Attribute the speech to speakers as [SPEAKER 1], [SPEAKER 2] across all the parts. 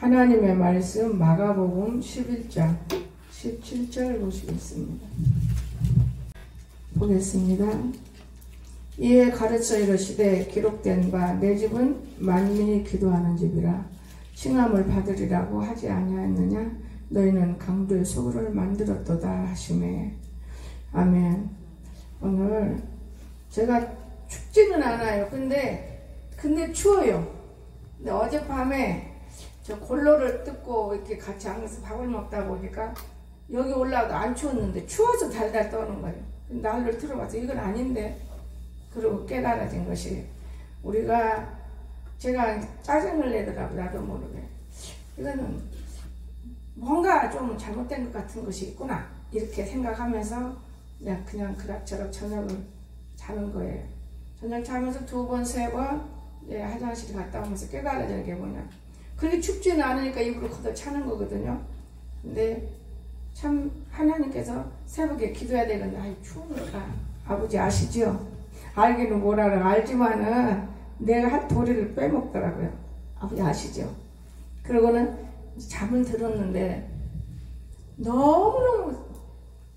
[SPEAKER 1] 하나님의 말씀 마가복음 11장 17절 보시겠습니다. 보겠습니다. 이에 가르쳐 이르시되 기록된 바 내 집은 만민이 기도하는 집이라 칭함을 받으리라고 하지 아니하였느냐. 너희는 강도의 소굴을 만들었도다 하시매. 아멘. 오늘 제가 춥지는 않아요. 근데 추워요. 근데 어젯밤에 저 골로를 뜯고 이렇게 같이 앉아서 밥을 먹다 보니까 여기 올라와도 안 추웠는데 추워서 달달 떠는 거예요. 난로를 틀어봐서 이건 아닌데, 그리고 깨달아진 것이 제가 짜증을 내더라고요. 나도 모르게 이거는 뭔가 좀 잘못된 것 같은 것이 있구나 이렇게 생각하면서 그냥 그럭저럭 저녁을 자는 거예요. 저녁 자면서 2번 3번 화장실 갔다 오면서 깨달아진 게 뭐냐, 그렇게 춥지는 않으니까 입으로 걷어 차는 거거든요. 근데 참 하나님께서 새벽에 기도해야 되는데 추우니까 아버지 아시죠? 알기는 뭘 알아. 알지만은 내가 한 도리를 빼먹더라고요. 아버지 아시죠? 그러고는 잠을 들었는데 너무너무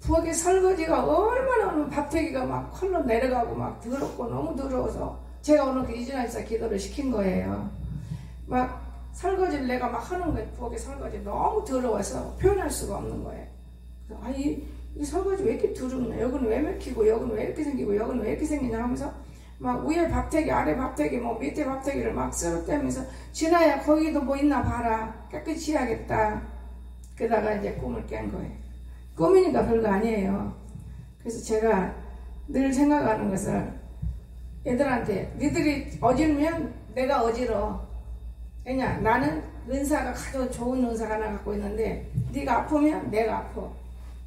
[SPEAKER 1] 부엌에 설거지가 얼마나 밥태기가 막 컬러 내려가고 막 더럽고 너무 더러워서 제가 오늘 그 이진아집사 기도를 시킨 거예요. 막 설거지를 내가 막 하는 거예요. 부엌에 설거지 너무 더러워서 표현할 수가 없는 거예요. 이 설거지 왜 이렇게 더럽냐, 여기는 왜 맥히고 여기는 왜 이렇게 생기고 여기는 왜 이렇게 생기냐 하면서 막 위에 밥태기 아래 밥태기 뭐 밑에 밥태기를 막 쓰러뜨리면서 진아야 거기도 뭐 있나 봐라, 깨끗이 해야겠다. 그러다가 이제 꿈을 깬 거예요. 꿈이니까 별거 아니에요. 그래서 제가 늘 생각하는 것을 애들한테, 니들이 어지르면 내가 어지러. 왜냐, 나는 은사가 가장 좋은 은사가 하나 갖고 있는데 네가 아프면 내가 아파.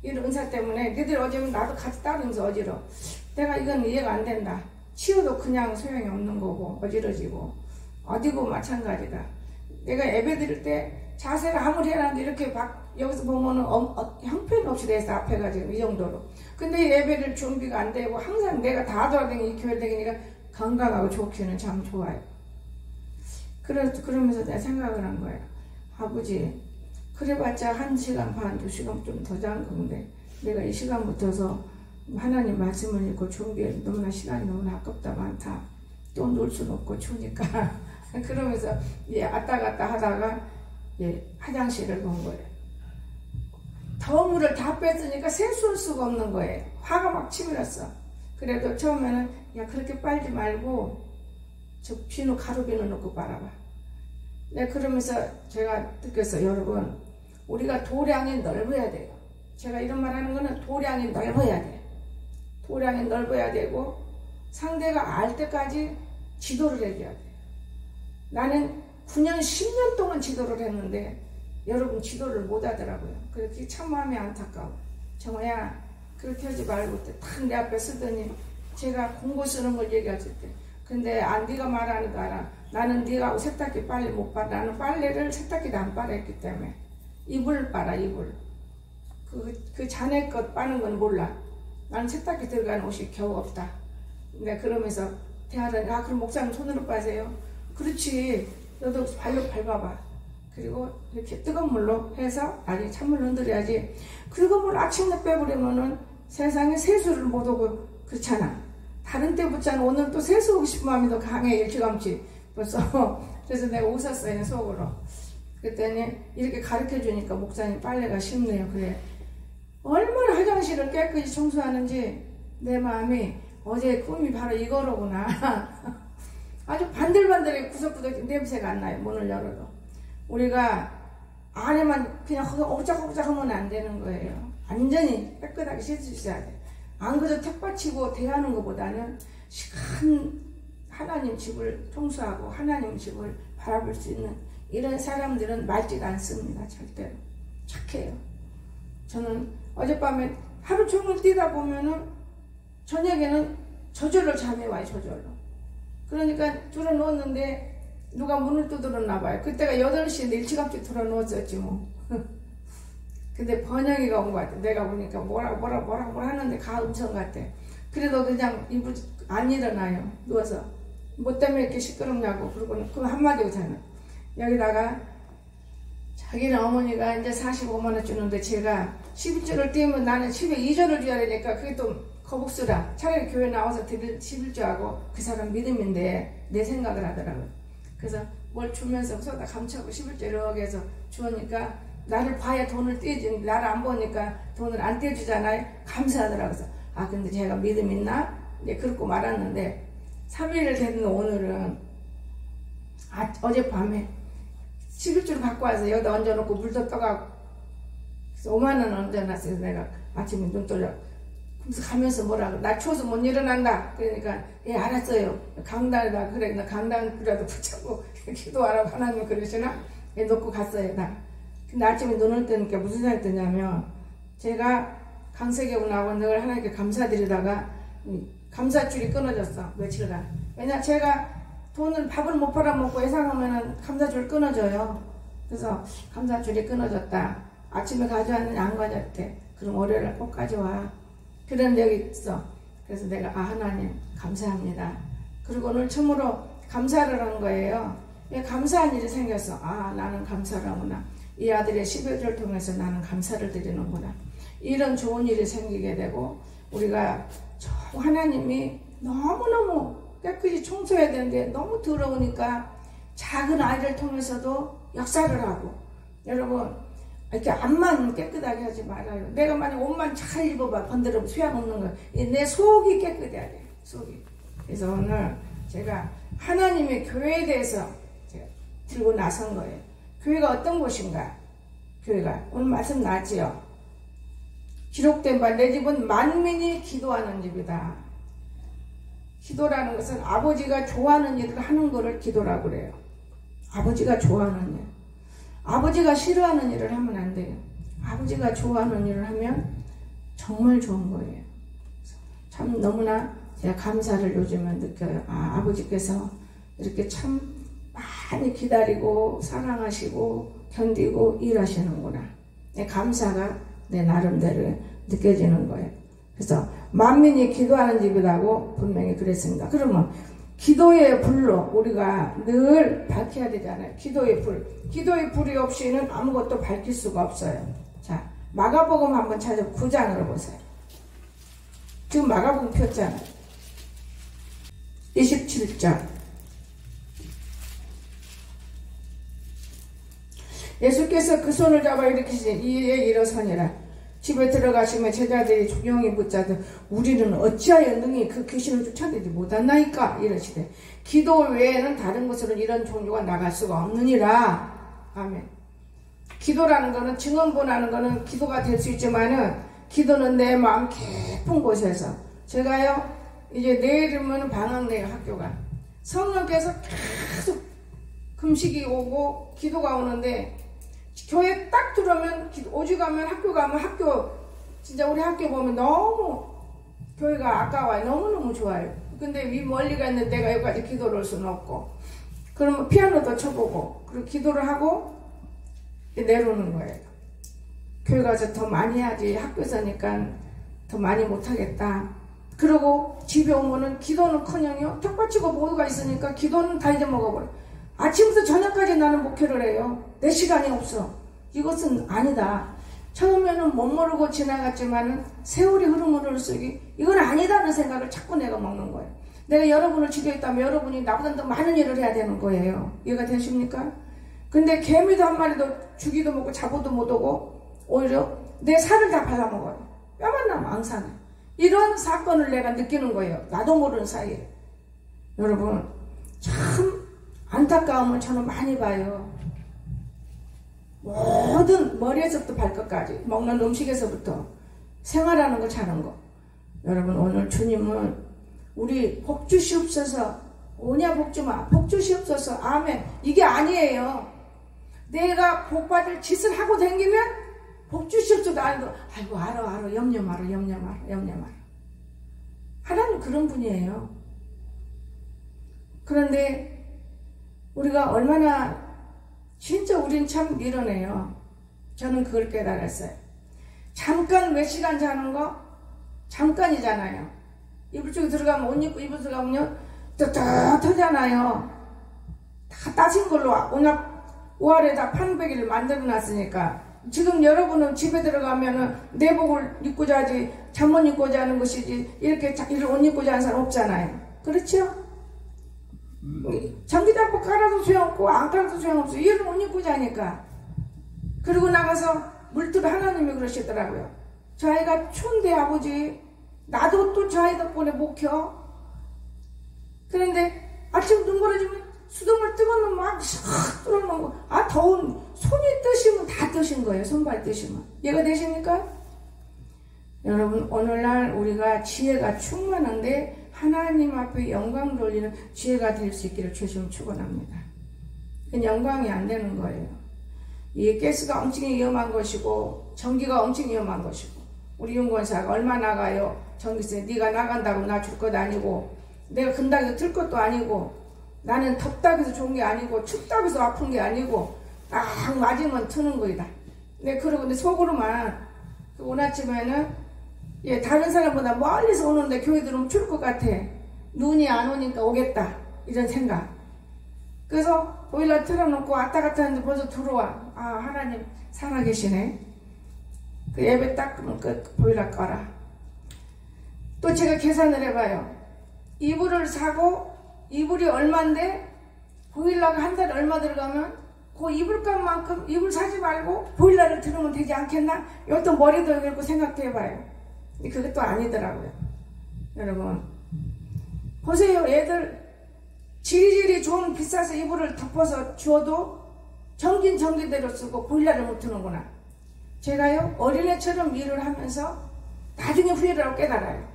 [SPEAKER 1] 이런 은사 때문에 니들 어지르면 나도 같이 따르면서 어지러. 내가 이건 이해가 안 된다. 치유도 그냥 소용이 없는 거고 어지러지고 어디고 마찬가지다. 내가 예배 드릴 때 자세가 아무리 해놨는데 이렇게 여기서 보면은 형편없이 돼서 앞에 가지고 이 정도로. 근데 예배를 준비가 안 되고 항상 내가 다 돌아다니고 교회 다니니까 건강하고 좋기는 참 좋아요. 그러면서 내가 생각을 한 거예요. 아버지, 그래봤자 1시간 반, 2시간 좀 더 자는 건데 내가 이 시간부터서 하나님 말씀을 읽고 준비해 너무나 시간이 너무나 아깝다 많다. 또 놀 수는 없고 추우니까. 그러면서 왔다 갔다 하다가 화장실을 본 거예요. 더운 물을 다 뺐으니까 세수할 수가 없는 거예요. 화가 막 치밀었어. 그래도 처음에는 그렇게 빨지 말고 저 비누, 가루 비누 넣고 빨아봐. 그러면서 제가 느꼈어요. 여러분, 우리가 도량이 넓어야 돼요. 제가 이런 말 하는 거는 도량이 넓어야 돼요. 도량이 넓어야 되고 상대가 알 때까지 지도를 해줘야 돼요. 나는 9년, 10년 동안 지도를 했는데 여러분 지도를 못 하더라고요. 그렇게 참 마음이 안타까워. 정호야, 그렇게 하지 말고 딱 내 앞에 쓰더니 제가 공고 쓰는 걸 얘기하실 때, 근데 네가 말하는 거 알아. 나는 네가 세탁기 빨래 못 빨아. 나는 빨래를 세탁기도 안 빨았기 때문에 이불 빨아, 이불. 그 자네 것 빠는 건 몰라. 나는 세탁기 들어가는 옷이 겨우 없다. 근데 그러면서 대하더니 그럼 목사님 손으로 빠세요. 그렇지, 너도 발로 밟아봐. 그리고 이렇게 뜨거운 물로 해서 찬물로 흔들어야지. 그리고 뭘 아침에 빼버리면은 세상에 세수를 못 하고 그렇잖아. 다른 때보다는 오늘 또 세수하고 싶은 마음이 더 강해. 일찌감치 벌써. 그래서 내가 웃었어요, 속으로. 그랬더니 이렇게 가르쳐 주니까 목사님 빨래가 쉽네요. 그래, 얼마나 화장실을 깨끗이 청소하는지 내 마음이 어제 꿈이 바로 이거로구나. 아주 반들반들하게 구석구석 냄새가 안 나요. 문을 열어도. 우리가 안에만 그냥 오작오작 하면 안 되는 거예요. 완전히 깨끗하게 씻으셔야 돼. 안 그래도 탁받치고 대하는 것보다는 시간 하나님 집을 청소하고 하나님 집을 바라볼 수 있는 이런 사람들은 맑지가 않습니다. 절대로. 착해요. 저는 어젯밤에 하루 종일 뛰다 보면은 저녁에는 저절로 잠이 와요. 저절로. 그러니까 들어놓았는데 누가 문을 두드렸나 봐요. 그때가 8시인데 일찌감치 들어놓았었지 뭐. 근데 번영이가 온 것 같아. 내가 보니까 뭐라 하는데 가음성 같아. 그래도 그냥 이불 안 일어나요. 누워서. 뭐 때문에 이렇게 시끄럽냐고. 그러고는 그 한마디 오잖아. 여기다가 자기는 어머니가 이제 45만 원 주는데 제가 11조를 띄우면 나는 12조를 줘야 되니까 그게 또 거북스라. 차라리 교회 나와서 드릴 11조 하고 그 사람 믿음인데 내 생각을 하더라고요. 그래서 뭘 주면서 서다 감춰고 11조 이렇게 해서 주니까 나를 봐야 돈을 떼지, 나를 안 보니까 돈을 안 떼주잖아요. 감사하더라고요. 그래서 아 근데 제가 믿음 있나? 이제 그렇고 말았는데 3일을 됐는 오늘은 어젯밤에 11조를 갖고 와서 여기다 얹어놓고 물도 떠가고 그래서 5만 원 얹어놨어요. 내가 아침에 눈 떠져 그래서 가면서 뭐라고 나 추워서 못 일어난다. 그러니까 예 알았어요. 강단에다 그래 나 강단이라도 붙잡고 기도하라고 하나님 그러시나? 예, 놓고 갔어요. 나. 근데 아침에 눈을 뜨니까 무슨 생각이 드냐면 제가 강세경하고 늘 하나님께 감사드리다가 감사줄이 끊어졌어. 며칠간. 왜냐 제가 돈을 밥을 못 팔아먹고 예상하면은 감사줄 끊어져요. 그래서 감사줄이 끊어졌다. 아침에 가져왔느냐 안 가져왔대. 그럼 월요일날 꼭 가져와. 그런 적이 있어. 그래서 내가 아 하나님 감사합니다. 그리고 오늘 처음으로 감사를 한 거예요. 감사한 일이 생겼어. 아 나는 감사를 하구나. 이 아들의 12조를 통해서 나는 감사를 드리는구나. 이런 좋은 일이 생기게 되고 우리가 하나님이 너무너무 깨끗이 청소해야 되는데 너무 더러우니까 작은 아이를 통해서도 역사를 하고 여러분 이렇게 앞만 깨끗하게 하지 말아요. 내가 만약 옷만 잘 입어봐 건드리면 수양 없는 거야. 내 속이 깨끗해야 돼. 속이. 그래서 오늘 제가 하나님의 교회에 대해서 제가 들고 나선 거예요. 교회가 어떤 곳인가? 교회가 오늘 말씀 나왔지요. 기록된 바 내 집은 만민이 기도하는 집이다. 기도라는 것은 아버지가 좋아하는 일을 하는 거를 기도라고 그래요. 아버지가 좋아하는 일. 아버지가 싫어하는 일을 하면 안 돼요. 아버지가 좋아하는 일을 하면 정말 좋은 거예요. 참 너무나 제가 감사를 요즘에 느껴요. 아, 아버지께서 이렇게 참 많이 기다리고 사랑하시고 견디고 일하시는구나. 내 감사가 내 나름대로 느껴지는 거예요. 그래서 만민이 기도하는 집이라고 분명히 그랬습니다. 그러면 기도의 불로 우리가 늘 밝혀야 되잖아요. 기도의 불. 기도의 불이 없이는 아무것도 밝힐 수가 없어요. 자, 마가복음 한번 찾아 9장으로 보세요. 지금 마가복음 폈잖아요. 27장. 예수께서 그 손을 잡아 일으키시니 이에 일어서니라. 집에 들어가시면 제자들이 조용히 묻자되 우리는 어찌하여 능히 그 귀신을 쫓아내지 못하나이까 이러시되 기도 외에는 다른 곳으로 이런 종류가 나갈 수가 없느니라. 아멘. 기도라는 거는 증언본하는 거는 기도가 될 수 있지만은 기도는 내 마음 깊은 곳에서 제가요 이제 내일이면 방학내요 학교가 성령께서 계속 금식이 오고 기도가 오는데 교회 딱 들어오면 오죽하면 학교 가면 학교 진짜 우리 학교 보면 너무 교회가 아까워요. 너무너무 좋아요. 근데 멀리가 있는 내가 여기까지 기도를 할 수는 없고 그러면 피아노도 쳐보고 그리고 기도를 하고 내려오는 거예요. 교회 가서 더 많이 해야지 학교에서니까 더 많이 못하겠다. 그리고 집에 오면은 기도는커녕요 턱받치고 뭐가 있으니까 기도는 다 잊어먹어버려. 아침부터 저녁까지 나는 목회를 해요. 내 시간이 없어. 이것은 아니다. 처음에는 못 모르고 지나갔지만은 세월이 흐름을 쓰기 이건 아니다는 생각을 자꾸 내가 먹는 거예요. 내가 여러분을 집에 있다면 여러분이 나보다 더 많은 일을 해야 되는 거예요. 이해가 되십니까? 근데 개미도 한 마리도 죽이도 먹고 잡아도 못 오고 오히려 내 살을 다 발라먹어요. 뼈만 나면 앙상해. 이런 사건을 내가 느끼는 거예요. 나도 모르는 사이에. 여러분 참 안타까움을 저는 많이 봐요. 모든 머리에서부터 발끝까지 먹는 음식에서부터 생활하는 거 자는 거. 여러분 오늘 주님은 우리 복 주시옵소서 오냐 복 주마 복 주시옵소서 아멘 이게 아니에요. 내가 복 받을 짓을 하고 다니면 복 주시옵소서 아이고 알아 염려 마라 하나님 그런 분이에요. 그런데 우리가 얼마나 진짜 우린 참 미련해요. 저는 그걸 깨달았어요. 잠깐 몇 시간 자는 거 잠깐이잖아요. 이불 쪽에 들어가면 옷 입고 이불 들어가면요 떳떳하잖아요. 다 따진 걸로 워낙 오할에다 판배기를 만들어 놨으니까 지금 여러분은 집에 들어가면은 내복을 입고 자지 잠옷 입고 자는 것이지 이렇게 이런 옷 입고 자는 사람 없잖아요. 그렇죠? 전기장판 깔아도 소용없고 안 깔아도 소용없어. 이런 옷 입고 자니까. 그리고 나가서 물뚝 하나님이 그러시더라고요. 저 아이가 추운데 아버지 나도 또 저 아이 덕분에 못 켜. 그런데 아침 눈 멀어지면 수돗물 뜨거운 놈 막 샥 뚫어놓고 더운 손이 뜨시면 다 뜨신 거예요. 손발 뜨시면. 이해가 되십니까? 여러분 오늘날 우리가 지혜가 충만한데 하나님 앞에 영광 돌리는 지혜가 될 수 있기를 주시면 축원합니다. 그건 영광이 안 되는 거예요. 이 가스가 엄청 위험한 것이고 전기가 엄청 위험한 것이고 우리 윤권사가 얼마 나가요? 전기세 네가 나간다고 나 줄 것 아니고 내가 근다고 해서 틀 것도 아니고 나는 덥다고 해서 좋은 게 아니고 춥다고 해서 아픈 게 아니고 딱 맞으면 트는 거이다. 네, 그러고 근데 속으로만 오늘 아침에는 다른 사람보다 멀리서 오는데 교회 들어오면 추울 것 같아. 눈이 안 오니까 오겠다. 이런 생각. 그래서 보일러 틀어놓고 왔다 갔다 하는데 벌써 들어와. 하나님 살아계시네. 그 예배 딱 끄면 보일러 꺼라. 또 제가 계산을 해봐요. 이불을 사고 이불이 얼만데 보일러가 한 달에 얼마 들어가면 그 이불값만큼 이불 사지 말고 보일러를 틀으면 되지 않겠나? 이것도 머리도 열고 생각해봐요. 그것도 아니더라고요. 여러분 보세요. 애들 질질이 좋은 비싸서 이불을 덮어서 주어도 전기는 전기대로 쓰고 보일러를 못 트는구나. 제가요 어린애처럼 일을 하면서 나중에 후회를 하고 깨달아요.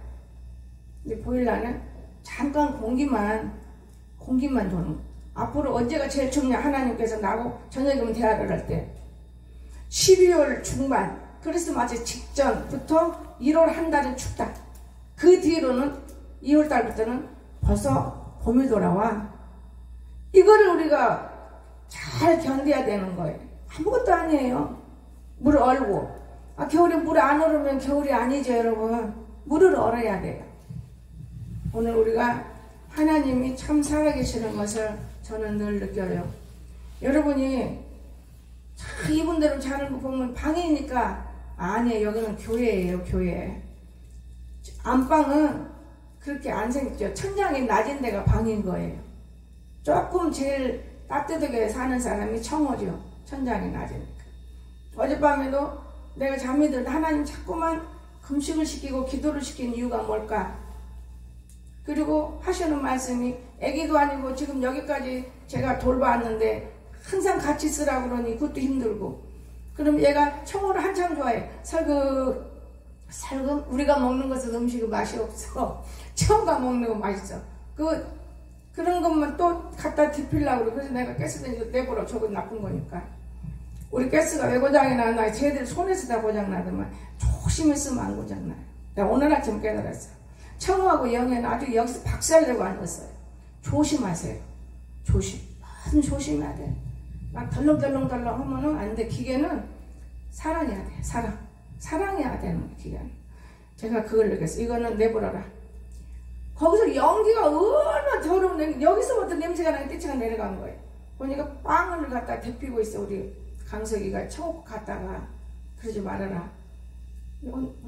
[SPEAKER 1] 근데 보일러는 잠깐 공기만 도는. 앞으로 언제가 제일 춥냐? 하나님께서 나하고 저녁이면 대화를 할 때 12월 중반 크리스마스 직전부터 1월 한 달은 춥다. 그 뒤로는 2월 달부터는 벌써 봄이 돌아와. 이거를 우리가 잘 견뎌야 되는 거예요. 아무것도 아니에요. 물을 얼고 겨울에 물 안 얼으면 겨울이 아니죠. 여러분 물을 얼어야 돼요. 오늘 우리가 하나님이 참 살아계시는 것을 저는 늘 느껴요. 여러분이 이분들은 자는 거 보면 방이니까 아니에요. 여기는 교회예요. 교회. 안방은 그렇게 안 생겼죠. 천장이 낮은 데가 방인 거예요. 조금 제일 따뜻하게 사는 사람이 청호죠. 천장이 낮으니까. 어젯밤에도 내가 잠이 들다 하나님 자꾸만 금식을 시키고 기도를 시킨 이유가 뭘까? 그리고 하시는 말씀이 애기도 아니고 지금 여기까지 제가 돌봐왔는데 항상 같이 쓰라고 그러니 그것도 힘들고 그럼 얘가 청어를 한참 좋아해. 살금 우리가 먹는 것은 음식은 맛이 없어. 청어가 먹는 거 맛있어. 그런 것만 또 갖다 디필라고 그래. 그래서 내가 가스는 내버려. 저건 나쁜 거니까. 우리 가스가 왜 고장이나 나 쟤들 손에서 다 고장나더만 조심히 쓰면 안 고장나요. 내가 오늘 아침 깨달았어. 청어하고 영애는 아주 여기서 박살내고 앉았어요. 조심하세요. 너무 조심해야 돼. 막 덜렁덜렁 하면은 안 돼. 기계는 사랑해야 돼. 사랑해야 되는 기계는. 제가 그걸 느꼈어요. 이거는 내버려라. 거기서 연기가 얼마나 더러운 여기서부터 냄새가 나게 떼치가 내려간 거예요. 보니까 빵을 갖다 데피고 있어. 우리 강석이가 청어 갔다가 그러지 말아라.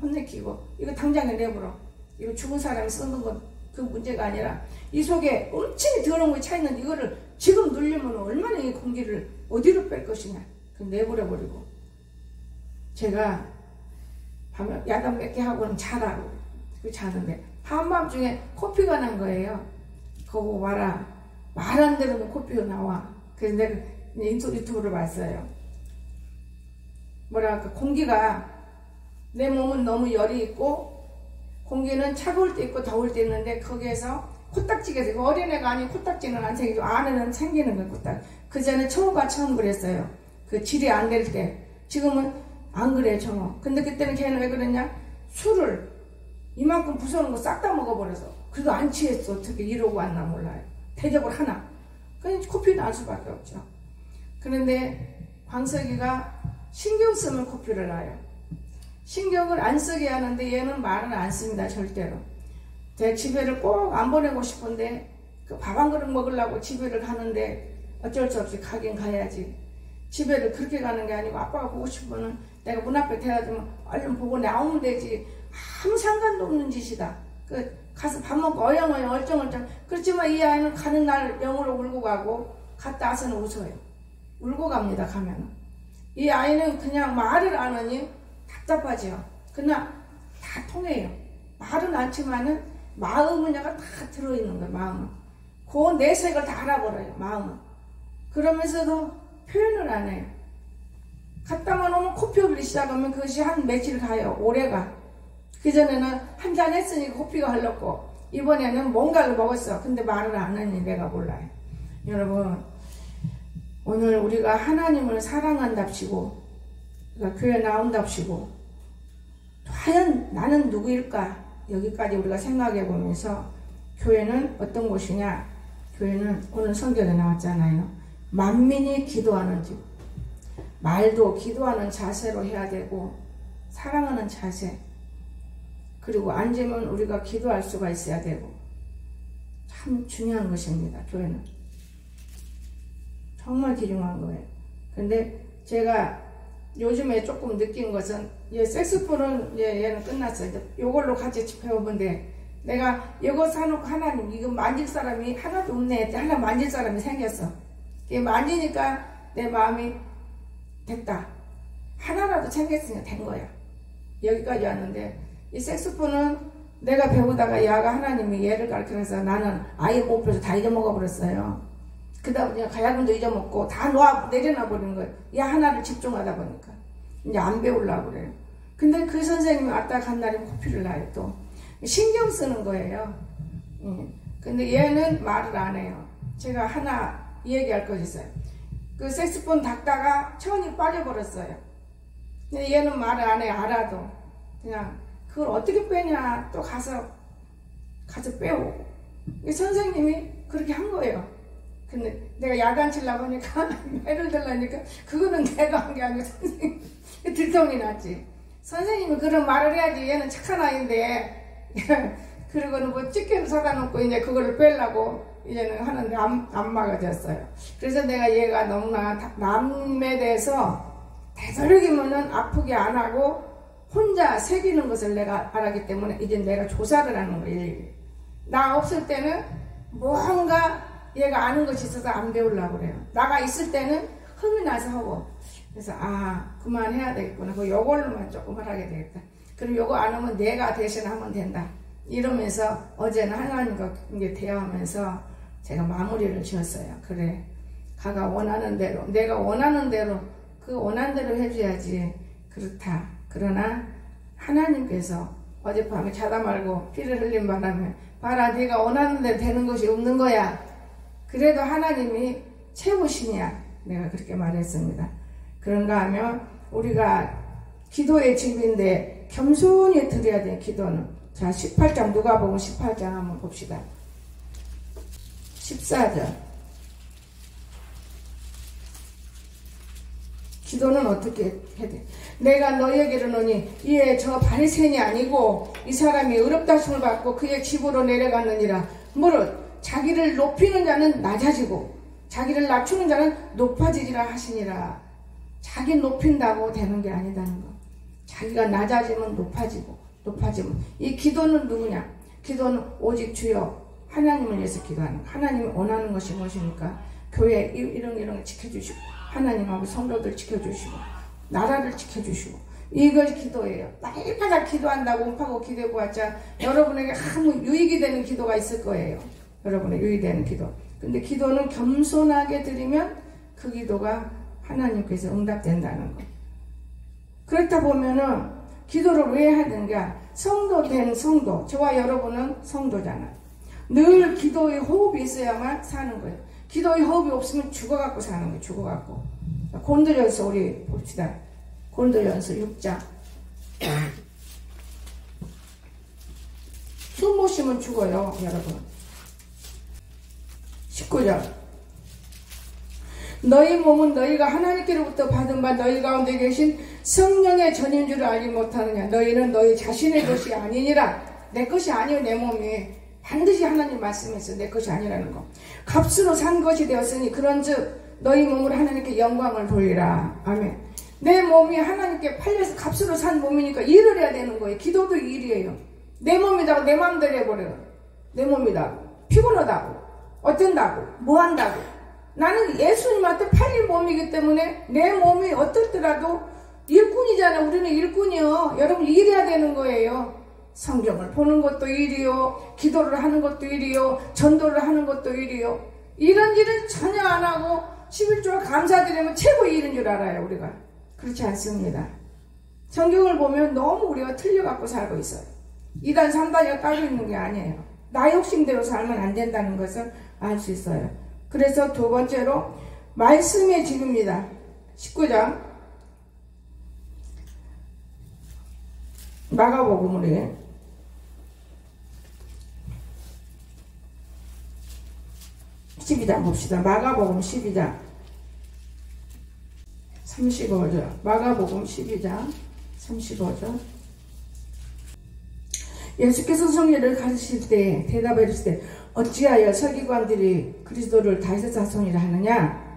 [SPEAKER 1] 혼내키고 이거 당장에 내버려. 이거 죽은 사람이 쓰는 건 그 문제가 아니라 이 속에 엄청 더러운 게 차있는데 이거를 지금 누르면 얼마나 이 공기를 어디로 뺄 것이냐. 그 내버려버리고 제가 밤에 야단 몇 개 하고는 자라고 자는데 한밤중에 코피가 난 거예요. 그거 봐라. 말 안 들으면 코피가 나와. 그래서 내가 유튜브를 봤어요. 뭐랄까 공기가 내 몸은 너무 열이 있고 공기는 차가울 때 있고 더울 때 있는데 거기에서 코딱지가 되고 어린애가 아닌 코딱지는 안 생기고 안에는 생기는 거예요. 코딱. 그 전에 청어가 처음 그랬어요. 그 질이 안 될 때. 지금은 안 그래 청어. 근데 그때는 걔는 왜 그랬냐? 술을 이만큼 부숴놓은 거 싹 다 먹어버려서 그래도 안 취했어. 어떻게 이러고 왔나 몰라요. 대접을 하나. 그냥 코피 날 수밖에 없죠. 그런데 광석이가 신경 쓰면 코피를 나요. 신경을 안 쓰게 하는데 얘는 말을 안 씁니다. 절대로. 제 집에를 꼭 안 보내고 싶은데 그 밥 한 그릇 먹으려고 집에를 가는데 어쩔 수 없이 가긴 가야지. 집에를 그렇게 가는 게 아니고 아빠가 보고 싶으면 내가 문 앞에 대가지고 얼른 보고 나오면 되지. 아무 상관도 없는 짓이다. 가서 밥 먹고 어영어영 얼쩡얼쩡. 그렇지만 이 아이는 가는 날 영으로 울고 가고 갔다 와서는 웃어요. 울고 갑니다. 가면은. 이 아이는 그냥 말을 안 하니 답답하지요. 그러나 다 통해요. 말은 않지만은 마음은 약간 다 들어있는 거예요. 마음은. 그 내색을 다 알아버려요. 마음은. 그러면서도 표현을 안 해요. 갔다만 오면 코피 흘리기 시작하면 그것이 한 며칠 가요. 오래가. 그전에는 한잔 했으니까 코피가 흘렀고 이번에는 뭔가를 먹었어. 근데 말을 안 하니 내가 몰라요. 여러분, 오늘 우리가 하나님을 사랑한답시고 교회 나온답시고 과연 나는 누구일까? 여기까지 우리가 생각해 보면서 교회는 어떤 곳이냐? 교회는 오늘 성경에 나왔잖아요. 만민이 기도하는 집. 말도 기도하는 자세로 해야 되고 사랑하는 자세. 그리고 앉으면 우리가 기도할 수가 있어야 되고 참 중요한 것입니다. 교회는. 정말 귀중한 거예요. 근데 제가 요즘에 조금 느낀 것은 색소폰은 얘는 끝났어요. 이제 요걸로 같이 배워본데 내가 이거 사놓고 하나님 이거 만질 사람이 하나도 없네. 하나 만질 사람이 생겼어. 만지니까 내 마음이 됐다. 하나라도 챙겼으니까 된 거야. 여기까지 왔는데 이 색소폰은 내가 배우다가 야가 하나님이 얘를 가르쳐서 나는 아예 못 배워서 다 잊어먹어 버렸어요. 그 다음 그냥 가야금도 잊어먹고 다 내려놔 버리는 거예요. 야 하나를 집중하다 보니까 이제 안 배우려고 그래요. 근데 그 선생님이 왔다 간 날에 코피를 놔요. 또 신경 쓰는 거예요. 근데 얘는 말을 안 해요. 제가 하나 얘기할 거 있어요. 그 색소폰 닦다가 천이 빠져버렸어요. 근데 얘는 말을 안 해. 알아도 그냥 그걸 어떻게 빼냐 또 가서 빼오고 선생님이 그렇게 한 거예요. 근데 내가 야단 치려고 하니까 애를 들라니까 그거는 내가 한 게 아니고 선생님 들통이 났지. 선생님이 그런 말을 해야지. 얘는 착한 아이인데 그리고는 뭐 집게를 사다 놓고 이제 그거를 빼려고 이제는 하는데 안 막아졌어요. 그래서 내가 얘가 너무나 남에 대해서 되도록이면은 아프게 안 하고 혼자 새기는 것을 내가 알았기 때문에 이제 내가 조사를 하는 거예요. 나 없을 때는 뭔가 얘가 아는 것이 있어서 안 배우려고 그래요. 나가 있을 때는 흥이 나서 하고. 그래서 그만해야 되겠구나. 요걸로만 조금 하게 되겠다. 그럼 요거 안 하면 내가 대신 하면 된다. 이러면서 어제는 하나님과 대화하면서 제가 마무리를 지었어요. 그래, 가가 원하는 대로, 내가 원하는 대로 그 원하는 대로 해줘야지. 그렇다. 그러나 하나님께서 어젯밤에 자다 말고 피를 흘린 바람에 봐라, 네가 원하는 대로 되는 것이 없는 거야. 그래도 하나님이 채우시냐, 내가 그렇게 말했습니다. 그런가 하면 우리가 기도의 집인데 겸손히 드려야 돼. 기도는. 자, 18장 누가복음 18장 한번 봅시다. 14절. 기도는 어떻게 해야 돼? 내가 너희에게 이르노니 이에 저 바리새인이 아니고 이 사람이 의롭다심을 받고 그의 집으로 내려갔느니라. 무릇 자기를 높이는 자는 낮아지고 자기를 낮추는 자는 높아지리라 하시니라. 자기 높인다고 되는 게 아니다는 거. 자기가 낮아지면 높아지고 높아지면. 이 기도는 누구냐? 기도는 오직 주여 하나님을 위해서 기도하는 거. 하나님이 원하는 것이 무엇입니까? 교회 이런 거 지켜주시고 하나님하고 성도들 지켜주시고 나라를 지켜주시고 이걸 기도예요. 날마다 기도한다고 음파고 기도해보았자 여러분에게 아무 유익이 되는 기도가 있을 거예요. 여러분의 유익이 되는 기도. 근데 기도는 겸손하게 드리면 그 기도가 하나님께서 응답된다는 거. 그렇다 보면은 기도를 왜 하는가? 성도 된 성도, 저와 여러분은 성도잖아요. 늘 기도의 호흡이 있어야만 사는 거예요. 기도의 호흡이 없으면 죽어갖고 사는 거예요. 죽어갖고. 고린도전서 우리 봅시다. 고린도전서 6장. 숨 못 쉬면 죽어요, 여러분. 19절. 너희 몸은 너희가 하나님께로부터 받은 바 너희 가운데 계신 성령의 전인 줄을 알지 못하느냐. 너희는 너희 자신의 것이 아니니라. 내 것이 아니요, 내 몸이. 반드시 하나님 말씀했어요. 내 것이 아니라는 거. 값으로 산 것이 되었으니 그런즉 너희 몸으로 하나님께 영광을 돌리라. 아멘. 내 몸이 하나님께 팔려서 값으로 산 몸이니까 일을 해야 되는 거예요. 기도도 일이에요. 내 몸이다고 내 마음대로 해버려요. 내 몸이다고 피곤하다고 어쩐다고 뭐 한다고. 나는 예수님한테 팔린 몸이기 때문에 내 몸이 어떻더라도 일꾼이잖아. 우리는 일꾼이요. 여러분 일해야 되는 거예요. 성경을 보는 것도 일이요, 기도를 하는 것도 일이요, 전도를 하는 것도 일이요. 이런 일은 전혀 안 하고 11조가 감사드리면 최고 일인 줄 알아요. 우리가 그렇지 않습니다. 성경을 보면 너무 우리가 틀려갖고 살고 있어요. 2단 3단이 따로 있는 게 아니에요. 나 욕심대로 살면 안 된다는 것을 알 수 있어요. 그래서 두 번째로 말씀의 집입니다. 19장 마가복음 우리 12장 봅시다. 마가복음 12장 35절. 마가복음 12장 35절. 예수께서 성령을 가르칠 때 대답해 주실 때 어찌하여 서기관들이 그리스도를 다윗의 자손이라 하느냐.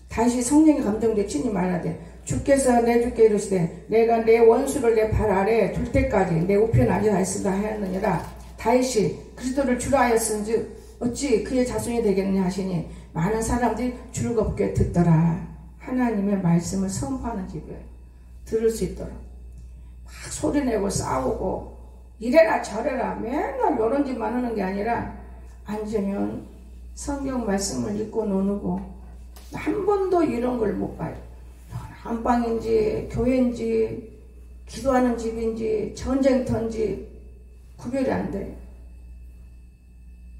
[SPEAKER 1] 다시 성령이 감동되어 친히 말하되 주께서 내 주께 이르시되 내가 내 원수를 내 발 아래 둘 때까지 내 우편에 앉아 있으라 하였느니라. 다윗이 그리스도를 주라 하였은즉 어찌 그의 자손이 되겠느냐 하시니 많은 사람들이 즐겁게 듣더라. 하나님의 말씀을 선포하는 집이에요. 들을 수 있도록 막 소리내고 싸우고 이래라 저래라 맨날 이런 짓만 하는 게 아니라 앉으면 성경 말씀을 읽고 노는고 한 번도 이런 걸 못 봐요. 안방인지 교회인지 기도하는 집인지 전쟁터인지 구별이 안 돼.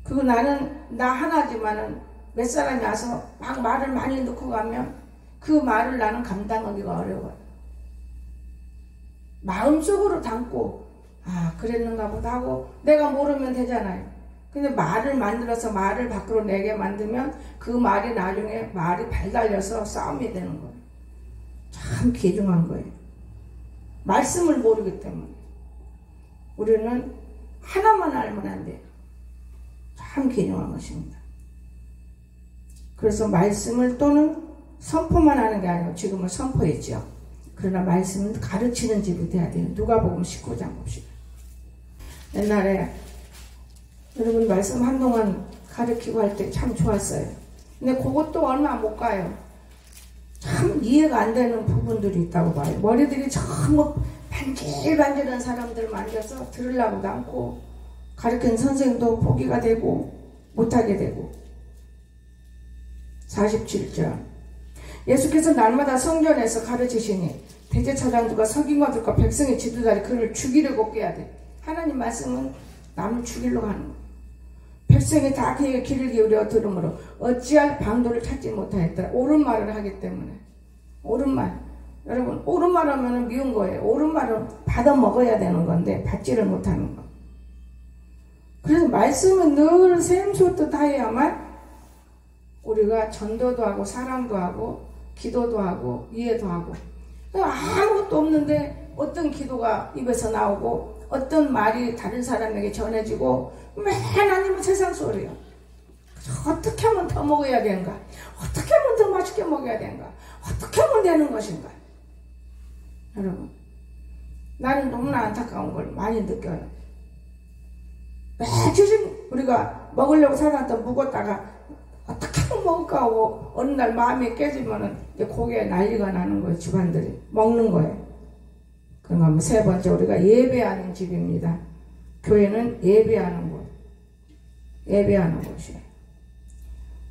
[SPEAKER 1] 그리고 나는 나 하나지만은 몇 사람이 와서 막 말을 많이 넣고 가면 그 말을 나는 감당하기가 어려워요. 마음속으로 담고 아 그랬는가 보다 하고 내가 모르면 되잖아요. 근데 말을 만들어서 말을 밖으로 내게 만들면 그 말이 나중에 말이 발달려서 싸움이 되는 거예요. 참 귀중한 거예요. 말씀을 모르기 때문에 우리는 하나만 알면 안 돼요. 참 귀중한 것입니다. 그래서 말씀을 또는 선포만 하는 게 아니고 지금은 선포했죠. 그러나 말씀은 가르치는 집이 돼야 돼요. 누가복음 19장 봅시다. 옛날에 여러분 말씀 한동안 가르치고 할 때 참 좋았어요. 근데 그것도 얼마 못 가요. 참 이해가 안 되는 부분들이 있다고 봐요. 머리들이 전부 반질반질한 사람들 만져서 들으려고도 않고 가르치는 선생도 포기가 되고 못하게 되고. 47절 예수께서 날마다 성전에서 가르치시니 대제사장들과 서기관들과 백성의 지도자들이 그를 죽이려고 꾀야 돼. 하나님 말씀은 남을 죽이려고 하는 거예요. 백성이 다 그에게 귀를 기울여 들으므로 어찌할 방도를 찾지 못하였더라. 옳은 말을 하기 때문에. 옳은 말. 여러분 옳은 말 하면 미운 거예요. 옳은 말은 받아 먹어야 되는 건데 받지를 못하는 거. 그래서 말씀은 늘 샘솟듯 하여야만 우리가 전도도 하고 사랑도 하고 기도도 하고 이해도 하고. 아무것도 없는데 어떤 기도가 입에서 나오고 어떤 말이 다른 사람에게 전해지고 맨 하나님은 세상 소리요. 어떻게 하면 더 먹어야 되는가? 어떻게 하면 더 맛있게 먹어야 되는가? 어떻게 하면 되는 것인가? 여러분 나는 너무나 안타까운 걸 많이 느껴요. 매주신 우리가 먹으려고 사놨다 묵었다가 어떻게 하면 먹을까 하고 어느 날 마음이 깨지면은 이제 고개에 난리가 나는 거예요. 집안들이 먹는 거예요. 그러면 세 번째 우리가 예배하는 집입니다. 교회는 예배하는 곳. 예배하는 곳이에요.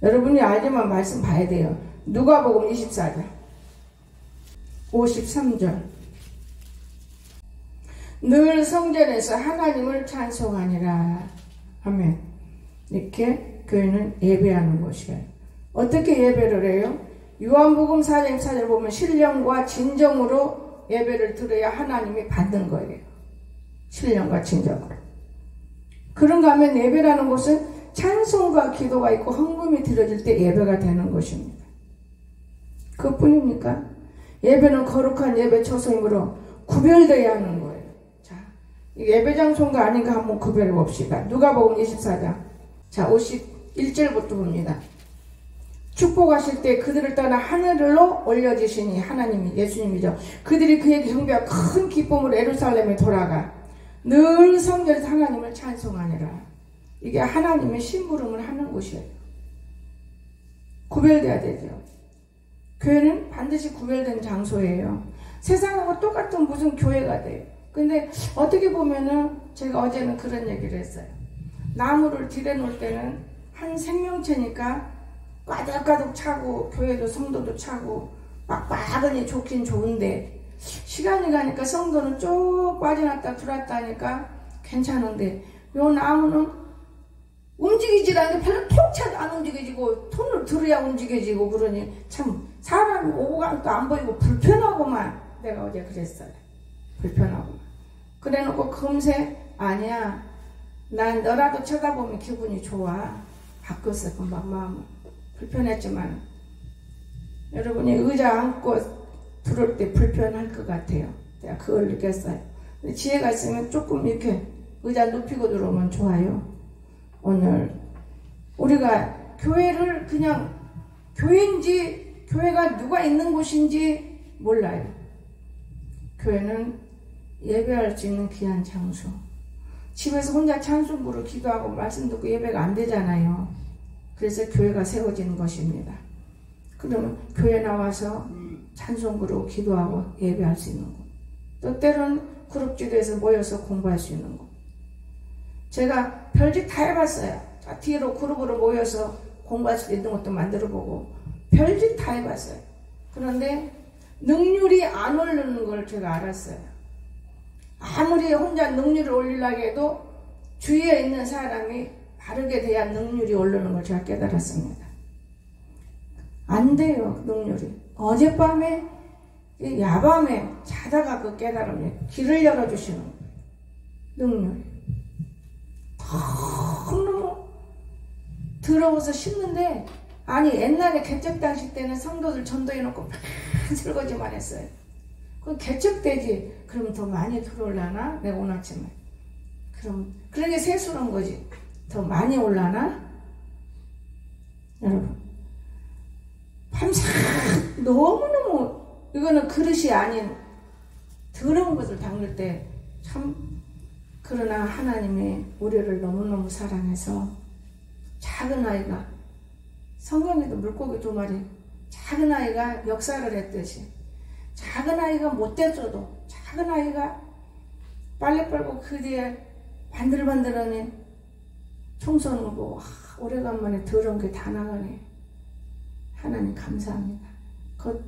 [SPEAKER 1] 여러분이 알지만 말씀 봐야 돼요. 누가복음 24장 53절 늘 성전에서 하나님을 찬송하니라. 아멘. 이렇게 교회는 예배하는 곳이에요. 어떻게 예배를 해요? 요한복음 4장 4절 보면 신령과 진정으로 예배를 드려야 하나님이 받는 거예요. 신령과 진정으로. 그런가 하면 예배라는 곳은 찬송과 기도가 있고 헌금이 드려질 때 예배가 되는 것입니다. 그뿐입니까? 예배는 거룩한 예배 초성이므로 구별되어야 하는 거예요. 자, 예배 장소인가 아닌가 한번 구별해 봅시다. 누가복음 24장 자 51절부터 봅니다. 축복하실 때 그들을 떠나 하늘로 올려주시니 하나님이 예수님이죠. 그들이 그에게 경배하고 큰 기쁨으로 예루살렘에 돌아가 늘 성전에서 하나님을 찬송하니라. 이게 하나님의 심부름을 하는 곳이에요. 구별돼야 되죠. 교회는 반드시 구별된 장소예요. 세상하고 똑같은 무슨 교회가 돼요. 근데 어떻게 보면은 제가 어제는 그런 얘기를 했어요. 나무를 들여놓을 때는 한 생명체니까 가득가득 차고 교회도 성도도 차고 빡빡하니 좋긴 좋은데 시간이 가니까 성도는 쭉 빠져났다 들어왔다 하니까 괜찮은데 요 나무는 움직이질 않는데 별로 톡 차도 안 움직여지고 손을 들어야 움직여지고 그러니 참 사람이 오고 가는 거 안 보이고 불편하고만. 내가 어제 그랬어요. 불편하고만. 그래놓고 금세 아니야 난 너라도 쳐다보면 기분이 좋아. 바꿨어 금방 마음을. 불편했지만 여러분이 의자 앉고 들어올 때 불편할 것 같아요. 내가 그걸 느꼈어요. 근데 지혜가 있으면 조금 이렇게 의자 눕히고 들어오면 좋아요. 오늘 우리가 교회를 그냥 교회인지 교회가 누가 있는 곳인지 몰라요. 교회는 예배할 수 있는 귀한 장소. 집에서 혼자 찬송 부르고 기도하고 말씀 듣고 예배가 안 되잖아요. 그래서 교회가 세워지는 것입니다. 그러면 교회 나와서 찬송 부르고 기도하고 예배할 수 있는 곳. 또 때로는 그룹지도에서 모여서 공부할 수 있는 곳. 제가 별짓 다 해봤어요. 뒤로 그룹으로 모여서 공부할 수 있는 것도 만들어보고 별짓 다 해봤어요. 그런데 능률이 안 오르는 걸 제가 알았어요. 아무리 혼자 능률을 올리려고 해도 주위에 있는 사람이 바르게 돼야 능률이 오르는 걸 제가 깨달았습니다. 안 돼요, 능률이. 어젯밤에 야밤에 자다가 그 깨달음이 길을 열어주시는 능률이 너무 더러워서 싫는데 아니 옛날에 개척 당시 때는 성도들 전도해놓고 막 설거지만 했어요. 그럼 개척되지. 그럼 더 많이 들어올라나? 내가 오늘 아침에. 그럼 그런 게 세수는 거지. 더 많이 올라나? 여러분 밤새 너무너무 이거는 그릇이 아닌 더러운 것을 담글 때 참 그러나 하나님이 우리를 너무너무 사랑해서 작은 아이가 성경에도 물고기 2마리 작은 아이가 역사를 했듯이 작은 아이가 못됐어도 작은 아이가 빨래 빨고 그 뒤에 반들반들하니 청소하는 거 보고 오래간만에 더러운 게 다 나가네. 하나님 감사합니다. 그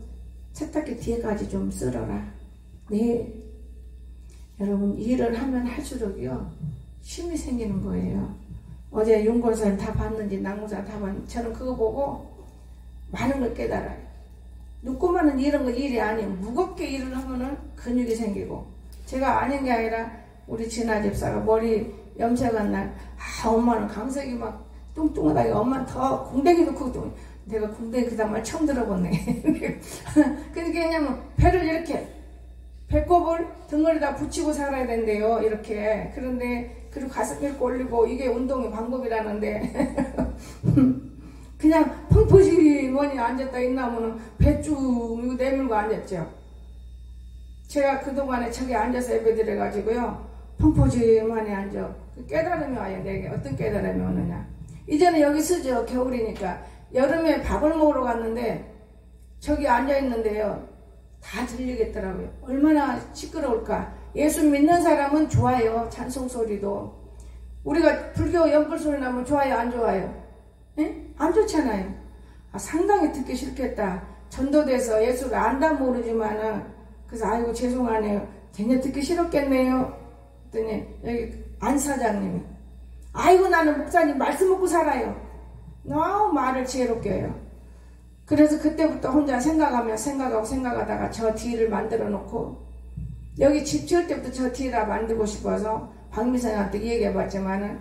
[SPEAKER 1] 세탁기 뒤에까지 좀 쓸어라. 네. 여러분 일을 하면 할수록요 힘이 생기는 거예요. 어제 윤권사님 다 봤는지 남궁사 다 봤는지 저는 그거 보고 많은 걸 깨달아요. 눕고만은 이런 거 일이 아니에요. 무겁게 일을 하면은 근육이 생기고 제가 아닌 게 아니라 우리 진아 집사가 머리 염색한 날 엄마는 강석이 막 뚱뚱하다고 엄마는 더 궁뎅이도 크고 내가 궁뎅이 그 다음 말 처음 들어보네. 그게 왜냐면 배를 이렇게 배꼽을 등을다 붙이고 살아야 된대요. 이렇게. 그런데 그리고 가슴 이렇게 올리고 이게 운동의 방법이라는데 그냥 펑퍼시머니 앉았다 있나면은 배쭉 이거 내밀고 앉았죠. 제가 그동안에 저기 앉아서 예배드려가지고요 펑퍼시머니 앉아. 깨달음이 와요. 내게 어떤 깨달음이 오느냐. 이제는 여기 쓰죠. 겨울이니까. 여름에 밥을 먹으러 갔는데 저기 앉아있는데요 다 들리겠더라고요. 얼마나 시끄러울까. 예수 믿는 사람은 좋아요. 찬송 소리도. 우리가 불교 연불 소리 나면 좋아요 안 좋아요? 에? 안 좋잖아요. 상당히 듣기 싫겠다. 전도돼서 예수를 안다 모르지만은 그래서 아이고 죄송하네요. 걔네 듣기 싫었겠네요. 그랬더니 여기 안 사장님이 아이고 나는 목사님 말씀 먹고 살아요. 너무 말을 지혜롭게 해요. 그래서 그때부터 혼자 생각하다가 저 뒤를 만들어 놓고 여기 집 지을 때부터 저 뒤라 만들고 싶어서 박미선한테 얘기해 봤지만은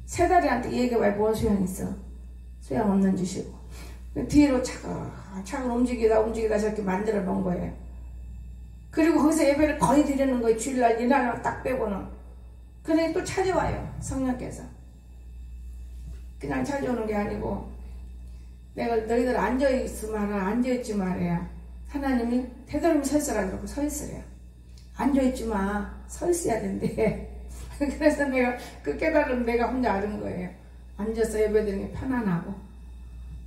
[SPEAKER 1] 새다리한테 얘기해봐야 뭔 소용 있어. 소용 없는 짓이고 뒤로 차근 움직이다 저렇게 만들어 놓은 거예요. 그리고 거기서 예배를 거의 드리는 거예요. 주일날 이날만 딱 빼고는. 그러니 또 찾아와요. 성령께서. 그냥 찾아오는 게 아니고 내가 너희들 앉아있지 마라, 앉아있지 말아야. 하나님이 되도록이면 서 있으라 그러고 서 있으래요. 앉아있지 마, 서 있어야 된대. 그래서 내가 그 깨달음 내가 혼자 아는 거예요. 앉아서 예배드리는 게 편안하고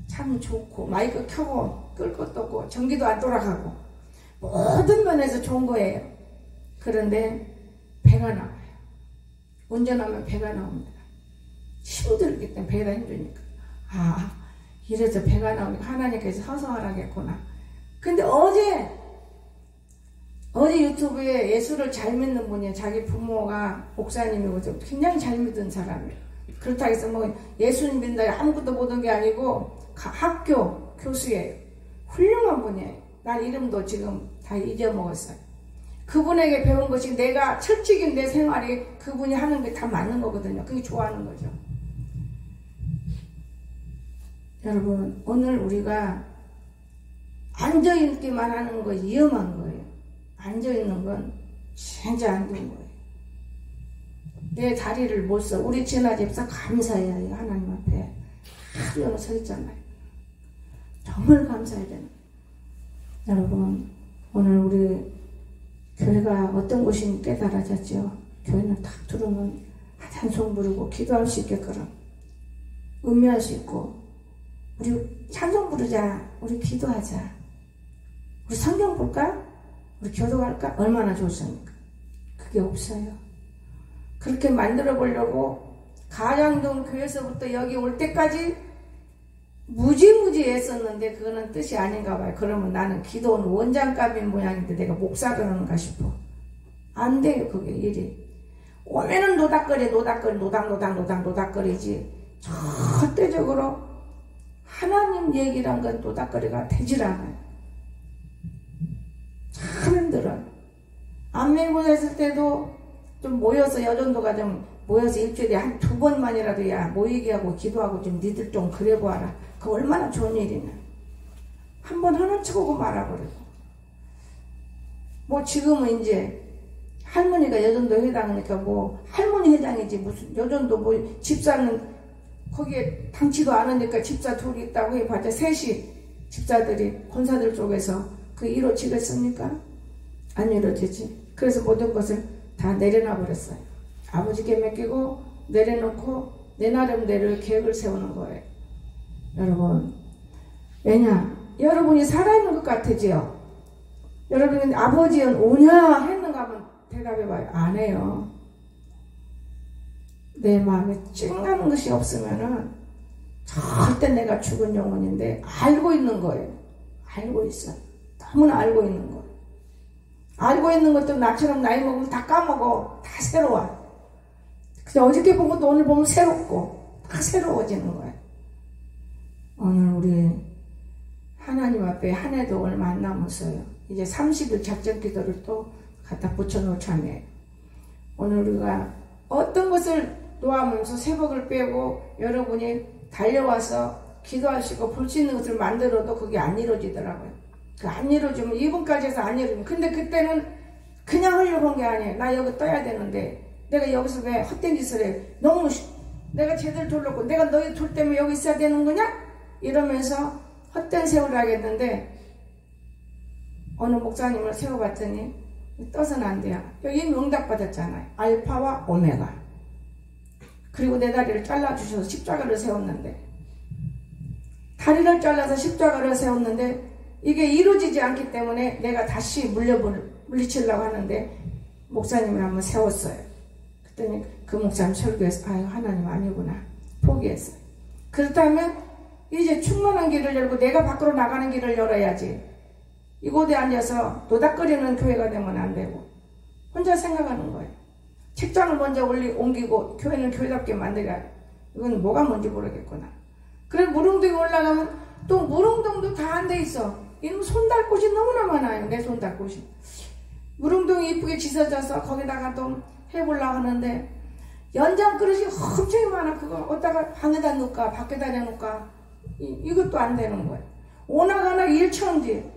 [SPEAKER 1] 참 좋고 마이크 켜고 끌 것도 없고 전기도 안 돌아가고 모든 면에서 좋은 거예요. 그런데 배가 나와요. 운전하면 배가 나옵니다. 힘들기 때문에 배가 힘드니까. 아, 이래서 배가 나오니까 하나님께서 서서 하라겠구나. 근데 어제 유튜브에 예수를 잘 믿는 분이에요. 자기 부모가 목사님이고 굉장히 잘 믿은 사람이에요. 그렇다고 해서 뭐 예수님 믿는다 아무것도 모르는 게 아니고 학교 교수예요. 훌륭한 분이에요. 난 이름도 지금 다 잊어먹었어요. 그분에게 배운 것이 내가 철칙인 내 생활이 그분이 하는 게 다 맞는 거거든요. 그게 좋아하는 거죠. 여러분, 오늘 우리가 앉아있기만 하는 거 위험한 거예요. 앉아있는 건 진짜 안 좋은 거예요. 내 다리를 못 써. 우리 진아 집사 감사해야 해요. 하나님 앞에 하루 종일 서 있잖아요. 정말 감사해야 되는 거예요. 여러분, 오늘 우리 교회가 어떤 곳인지 깨달아졌죠. 교회는 딱 들어오면 찬송 부르고 기도할 수 있게끔 음미할 수 있고, 우리 찬송 부르자, 우리 기도하자, 우리 성경 볼까, 우리 교도할까, 얼마나 좋습니까? 그게 없어요. 그렇게 만들어 보려고 가장동 교회에서부터 여기 올 때까지 무지무지 애썼는데 그거는 뜻이 아닌가 봐요. 그러면 나는 기도원 원장감인 모양인데 내가 목사 그러는가 싶어. 안 돼요. 그게 일이. 오면은 노닥거리지. 절대적으로 하나님 얘기란 건 노닥거리가 되질 않아요. 참 힘들어요. 안면고 했을 때도 좀 모여서 여전도가 좀 모여서 일주일에 한 2번만이라도 야 모이게 하고 기도하고 좀 니들 좀 그래 보아라. 그 얼마나 좋은 일이냐. 한번 하나치고 말아버리고. 뭐 지금은 이제 할머니가 여전도 회장이니까 뭐 할머니 회장이지 무슨 여전도 뭐 집사는 거기에 당치도 않으니까 집사 둘이 있다고 해봤자 셋이 집사들이 권사들 쪽에서 그 이루어지겠습니까? 안 이루어지지. 그래서 모든 것을 다 내려놔 버렸어요. 아버지께 맡기고 내려놓고 내 나름대로 계획을 세우는 거예요. 여러분, 왜냐? 여러분이 살아있는 것 같으지요? 여러분이 아버지는 오냐 했는가 하면 대답해봐요. 안 해요. 내 마음에 찡하는 것이 없으면은 절대 내가 죽은 영혼인데 알고 있는 거예요. 알고 있어요. 너무나 알고 있는 거예요. 알고 있는 것도 나처럼 나이 먹으면 다 까먹어. 다 새로워. 그냥 어저께 본 것도 오늘 보면 새롭고 다 새로워지는 거예요. 오늘 우리 하나님 앞에 한 해도 얼마 안 남았어요. 이제 30일 작전 기도를 또 갖다 붙여놓자네요. 오늘 우리가 어떤 것을 놓아하면서 새벽을 빼고 여러분이 달려와서 기도하시고 볼 수 있는 것을 만들어도 그게 안 이루어지더라고요. 그 안 이루어지면 이분까지 해서 안 이루어지면, 근데 그때는 그냥 하려고 한 게 아니에요. 나 여기 떠야 되는데 내가 여기서 왜 헛된 짓을 해. 너무 내가 제대로 둘렀고 내가 너희 둘 때문에 여기 있어야 되는 거냐? 이러면서 헛된 세월을 하겠는데 어느 목사님을 세워봤더니 떠서는 안 돼요. 여기 응답 받았잖아요. 알파와 오메가. 그리고 내 다리를 잘라주셔서 십자가를 세웠는데, 다리를 잘라서 십자가를 세웠는데 이게 이루어지지 않기 때문에 내가 다시 물리치려고 하는데 목사님을 한번 세웠어요. 그랬더니 그 목사님 설교에서 아유 하나님 아니구나 포기했어요. 그렇다면 이제 충만한 길을 열고 내가 밖으로 나가는 길을 열어야지. 이곳에 앉아서 노닥거리는 교회가 되면 안 되고 혼자 생각하는 거예요. 책장을 먼저 옮기고 교회는 교회답게 만들어야, 이건 뭐가 뭔지 모르겠구나. 그래 무릉동에 올라가면 또 무릉동도 다 안 돼 있어. 이놈 손달 곳이 너무나 많아요. 내 손달 곳이. 무릉동이 이쁘게 지서져서 거기다가 또 해보려고 하는데 연장 그릇이 엄청 많아. 그거 어디다가 방에다 놓을까 밖에다 내놓을까 이것도 안 되는 거예요. 오나가나 일천지.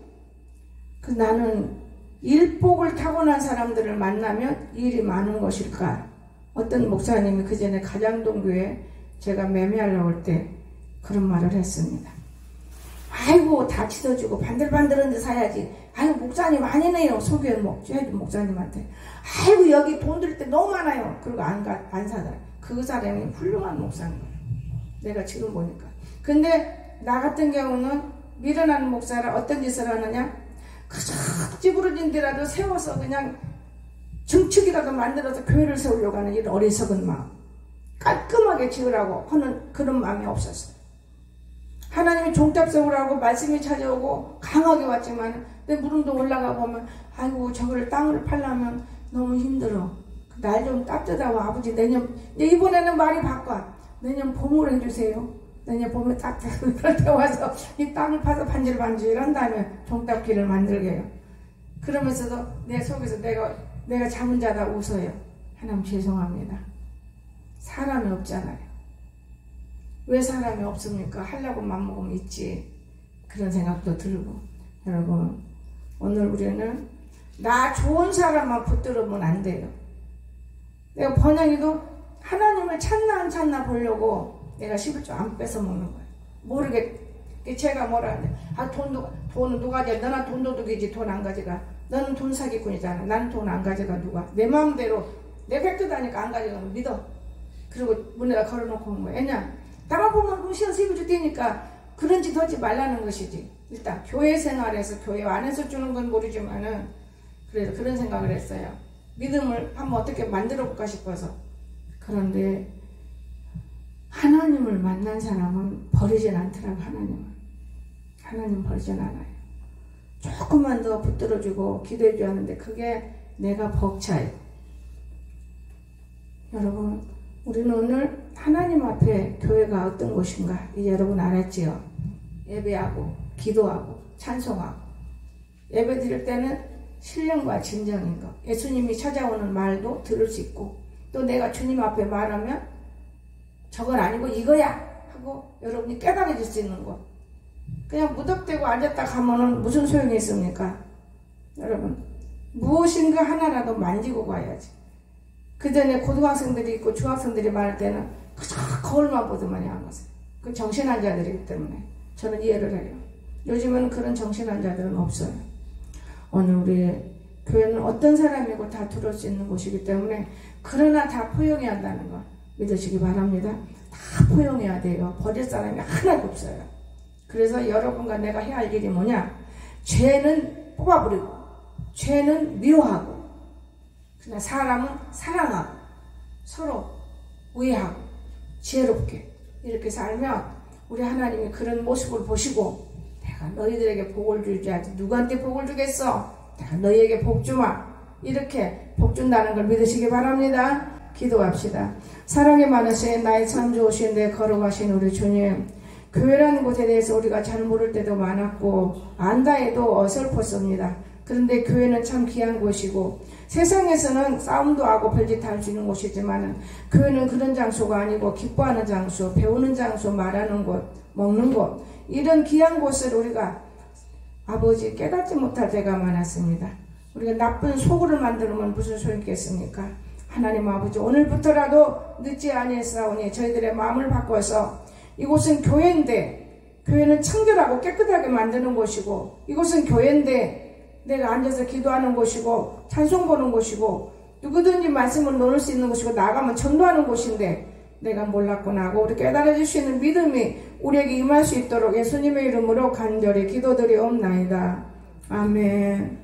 [SPEAKER 1] 그 나는 일복을 타고난 사람들을 만나면 일이 많은 것일까? 어떤 목사님이 그 전에 가장동교회 제가 매매하려고 할 때 그런 말을 했습니다. 아이고 다 찢어지고 반들반들한 데 사야지. 아이고 목사님 아니네요. 소개는 목사님한테. 아이고 여기 돈 들 때 너무 많아요. 그리고 안 사잖아요. 그 사람이 훌륭한 목사인 거예요. 내가 지금 보니까. 근데 나 같은 경우는 밀어나는 목사라 어떤 짓을 하느냐? 그저 찌부러진 데라도 세워서 그냥 증축이라도 만들어서 교회를 세우려고 하는 이런 어리석은 마음. 깔끔하게 지으라고 하는 그런 마음이 없었어요. 하나님이 종탑 세우라고 말씀이 찾아오고 강하게 왔지만 내 무릉도 올라가 보면 아이고 저거를 땅을 팔려면 너무 힘들어. 날 좀 따뜻하고 아버지 이번에는 말이 바꿔. 내년 봄으로 해주세요. 내년 봄에 따뜻하고 그럴 때 와서 이 땅을 파서 반질반질한 다음에 종탑길을 만들게 해요. 그러면서도 내 속에서 내가 잠은 자다 웃어요. 하나님 죄송합니다. 사람이 없잖아요. 왜 사람이 없습니까? 하려고 맘먹으면 있지. 그런 생각도 들고. 여러분 오늘 우리는 나 좋은 사람만 붙들으면 안 돼요. 내가 번영이도 하나님을 찾나 안 찾나 보려고 내가 11조 안 뺏어 먹는 거예요. 모르게 제가 뭐라 하는데 돈은 누가 가져? 너나 돈 도둑이지 돈 안 가져가. 너는 돈 사기꾼이잖아. 나는 돈 안 가져가. 누가 내 마음대로 내가 깨끗하니까 안 가져가면 믿어. 그리고 문에다 걸어놓고 온 거야. 왜냐 나만 보면 그럼 시간 11조 뛰니까 그런 짓 하지 말라는 것이지. 일단 교회 생활에서 교회 안에서 주는 건 모르지만은 그래서 그런 생각을 했어요. 믿음을 한번 어떻게 만들어 볼까 싶어서. 그런데 하나님을 만난 사람은 버리진 않더라고. 하나님 버리진 않아요. 조금만 더 붙들어주고 기도해줘야 하는데 그게 내가 벅차요. 여러분 우리는 오늘 하나님 앞에 교회가 어떤 곳인가 이제 여러분 알았지요. 예배하고 기도하고 찬송하고 예배 드릴 때는 신령과 진정인 것. 예수님이 찾아오는 말도 들을 수 있고 또 내가 주님 앞에 말하면 저건 아니고 이거야 하고 여러분이 깨달아질 수 있는 것. 그냥 무덕대고 앉았다 가면은 무슨 소용이 있습니까? 여러분 무엇인가 하나라도 만지고 가야지. 그 전에 고등학생들이 있고 중학생들이 말할 때는 그저 거울만 보더만이 한 것을. 그 정신환자들이기 때문에 저는 이해를 해요. 요즘은 그런 정신환자들은 없어요. 오늘 우리 교회는 어떤 사람이고 다 들을 수 있는 곳이기 때문에 그러나 다 포용해야 한다는 거 믿으시기 바랍니다. 다 포용해야 돼요. 버릴 사람이 하나도 없어요. 그래서 여러분과 내가 해야 할 일이 뭐냐? 죄는 뽑아버리고 죄는 미워하고 그냥 사람은 사랑하고 서로 우애하고 지혜롭게 이렇게 살면 우리 하나님이 그런 모습을 보시고 내가 너희들에게 복을 주지 누구한테 복을 주겠어? 내가 너희에게 복 주마. 이렇게 복 준다는 걸 믿으시기 바랍니다. 기도합시다. 사랑이 많으신 나의 참 좋으신 데 걸어가신 우리 주님, 교회라는 곳에 대해서 우리가 잘 모를 때도 많았고 안다 해도 어설펐습니다. 그런데 교회는 참 귀한 곳이고 세상에서는 싸움도 하고 별짓 다 할 수 있는 곳이지만 교회는 그런 장소가 아니고 기뻐하는 장소, 배우는 장소, 말하는 곳, 먹는 곳, 이런 귀한 곳을 우리가 아버지 깨닫지 못할 때가 많았습니다. 우리가 나쁜 소굴을 만들면 무슨 소용이 있겠습니까? 하나님 아버지 오늘부터라도 늦지 아니하사오니 저희들의 마음을 바꿔서 이곳은 교회인데 교회는 청결하고 깨끗하게 만드는 곳이고 이곳은 교회인데 내가 앉아서 기도하는 곳이고 찬송 보는 곳이고 누구든지 말씀을 나눌 수 있는 곳이고 나가면 전도하는 곳인데 내가 몰랐구나 하고 우리 깨달아질 수 있는 믿음이 우리에게 임할 수 있도록 예수님의 이름으로 간절히 기도드리옵나이다. 아멘.